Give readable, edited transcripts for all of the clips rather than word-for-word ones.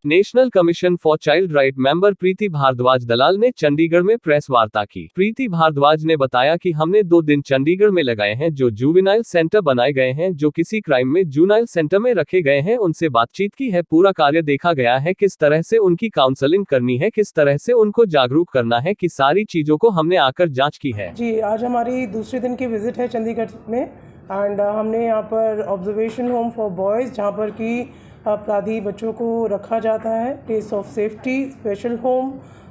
National commission for child right member Preeti Bhardwaj Dalal ने चंडीगढ़ में press वार्ता की। प्रीति भारद्वाज ने बताया कि हमने 2 दिन चंडीगढ़ में लगाए हैं जो जुवेनाइल सेंटर बनाए गए हैं, जो किसी क्राइम में जुवेनाइल सेंटर में रखे गए हैं, उनसे बातचीत की है, पूरा कार्य देखा गया है, किस तरह से उनकी काउंसलिंग करनी है, किस तरह से उनको जागरूक करना है, कि सारी चीजों को हमने आकर जाँच की है। जी, आज हमारी दूसरे दिन की विजिट है चंडीगढ़ में एंड हमने यहाँ पर ऑब्जर्वेशन होम फॉर बॉयज़, जहाँ पर कि अपराधी बच्चों को रखा जाता है, place of safety, special home,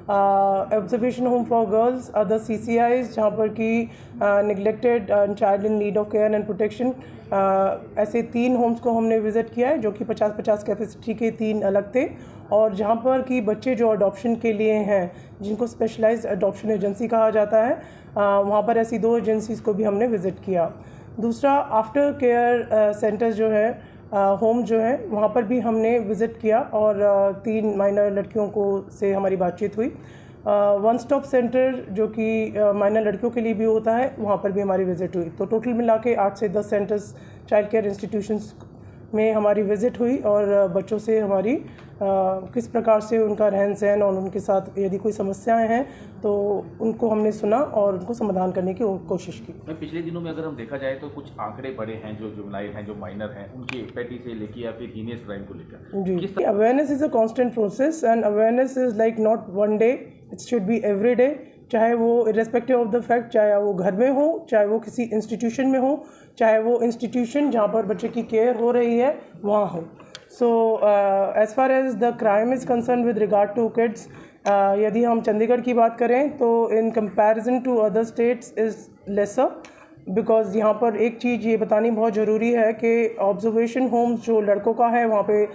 observation home for girls, other CCIs, जहाँ पर कि neglected child in need of care and protection, ऐसे 3 होम्स को हमने विज़िट किया है, जो कि 50-50 कैपेसिटी के 3 अलग थे, और जहाँ पर कि बच्चे जो अडॉप्शन के लिए हैं, जिनको स्पेशलाइज्ड अडॉप्शन एजेंसी कहा जाता है, वहाँ पर ऐसी 2 एजेंसीज़ को भी हमने विज़िट किया। दूसरा, आफ्टर केयर सेंटर्स जो है, होम जो है, वहाँ पर भी हमने विज़िट किया और 3 माइनर लड़कियों को से हमारी बातचीत हुई। वन स्टॉप सेंटर जो कि माइनर लड़कियों के लिए भी होता है, वहाँ पर भी हमारी विज़िट हुई। तो टोटल मिला के 8 से 10 सेंटर्स, चाइल्ड केयर इंस्टीट्यूशंस में हमारी विज़िट हुई और बच्चों से हमारी किस प्रकार से उनका रहन सहन और उनके साथ यदि कोई समस्याएं हैं तो उनको हमने सुना और उनको समाधान करने की कोशिश की। पिछले दिनों में अगर हम देखा जाए तो कुछ आंकड़े बड़े हैं, जो जुवेनाइल हैं, जो माइनर हैं, उनकी पेटी से लेके या फिर हीनियस क्राइम को लेकर। जी, awareness is a constant process and awareness is like not one day, it should be every day, चाहे वो इर्रेस्पेक्टिव ऑफ द फैक्ट, चाहे वो घर में हो, चाहे वो किसी इंस्टीट्यूशन में हो, चाहे वो इंस्टीट्यूशन जहाँ पर बच्चे की केयर हो रही है वहाँ हो। So as far as the crime is concern with regard to kids, यदि हम चंडीगढ़ की बात करें तो in comparison to other states is lesser, because यहाँ पर एक चीज़ ये बतानी बहुत ज़रूरी है कि ऑब्जर्वेशन होम्स जो लड़कों का है, वहाँ पे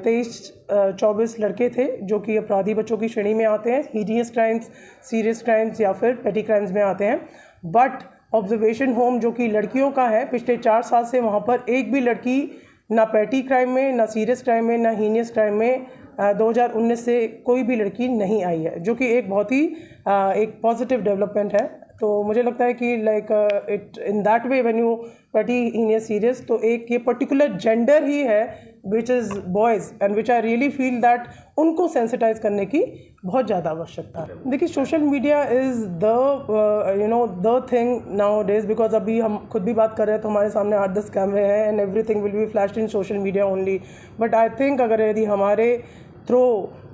23-24 लड़के थे जो कि अपराधी बच्चों की श्रेणी में आते हैं, हीनियस क्राइम्स, सीरियस क्राइम्स या फिर पेटी क्राइम्स में आते हैं। बट ऑब्जर्वेशन होम जो कि लड़कियों का है, पिछले 4 साल से वहाँ पर एक भी लड़की ना पेटी क्राइम में, ना सीरियस क्राइम में, ना हीनियस क्राइम में 2019 से कोई भी लड़की नहीं आई है, जो कि एक बहुत ही एक पॉजिटिव डेवलपमेंट है। तो मुझे लगता है कि like it in that way when you पेटी, हीनियस, सीरियस, तो एक ये पर्टिकुलर जेंडर ही है which is boys and which I really feel that उनको सेंसिटाइज करने की बहुत ज़्यादा आवश्यकता है। देखिए, social media is the thing now days, because अभी हम खुद भी बात कर रहे हैं तो हमारे सामने 8-10 कैमरे हैं and everything will be flashed in social media only. But I think अगर यदि हमारे थ्रू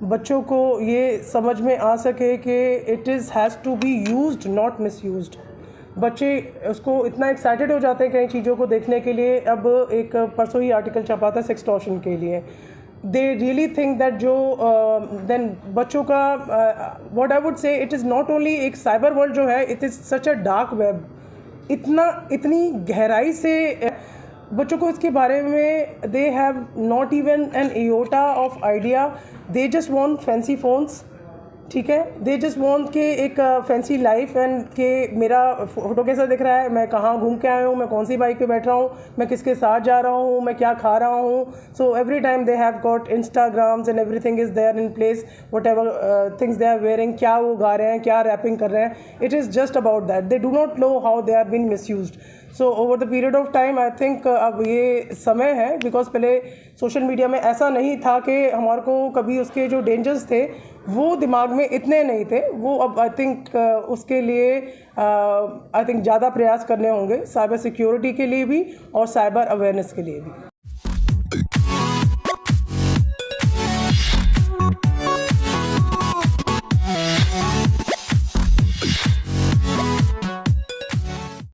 बच्चों को ये समझ में आ सके कि it is has to be used not misused, बच्चे उसको इतना एक्साइटेड हो जाते हैं कई चीज़ों को देखने के लिए। अब एक परसों ही आर्टिकल छपा था सेक्सटॉर्शन के लिए, दे रियली थिंक दैट जो देन बच्चों का what I would say, it is not only एक साइबर वर्ल्ड जो है, it is such a dark web, इतनी गहराई से बच्चों को इसके बारे में they have not even an iota of idea, they just want fancy phones, ठीक है, दे जस्ट वांट के एक फैंसी लाइफ एंड के मेरा फ़ोटो कैसा दिख रहा है, मैं कहाँ घूम के आया हूँ, मैं कौन सी बाइक पे बैठ रहा हूँ, मैं किसके साथ जा रहा हूँ, मैं क्या खा रहा हूँ। So every time they have got Instagrams and everything is there in place, whatever things they are wearing, क्या वो गा रहे हैं, क्या रैपिंग कर रहे हैं, it is just about that, they do not know how they are been misused. So over the period of time I think अब ये समय है, बिकॉज पहले सोशल मीडिया में ऐसा नहीं था कि हमारे को कभी उसके जो डेंजर्स थे वो दिमाग में इतने नहीं थे, वो अब आई थिंक उसके लिए आई थिंक ज़्यादा प्रयास करने होंगे, साइबर सिक्योरिटी के लिए भी और साइबर अवेयरनेस के लिए भी।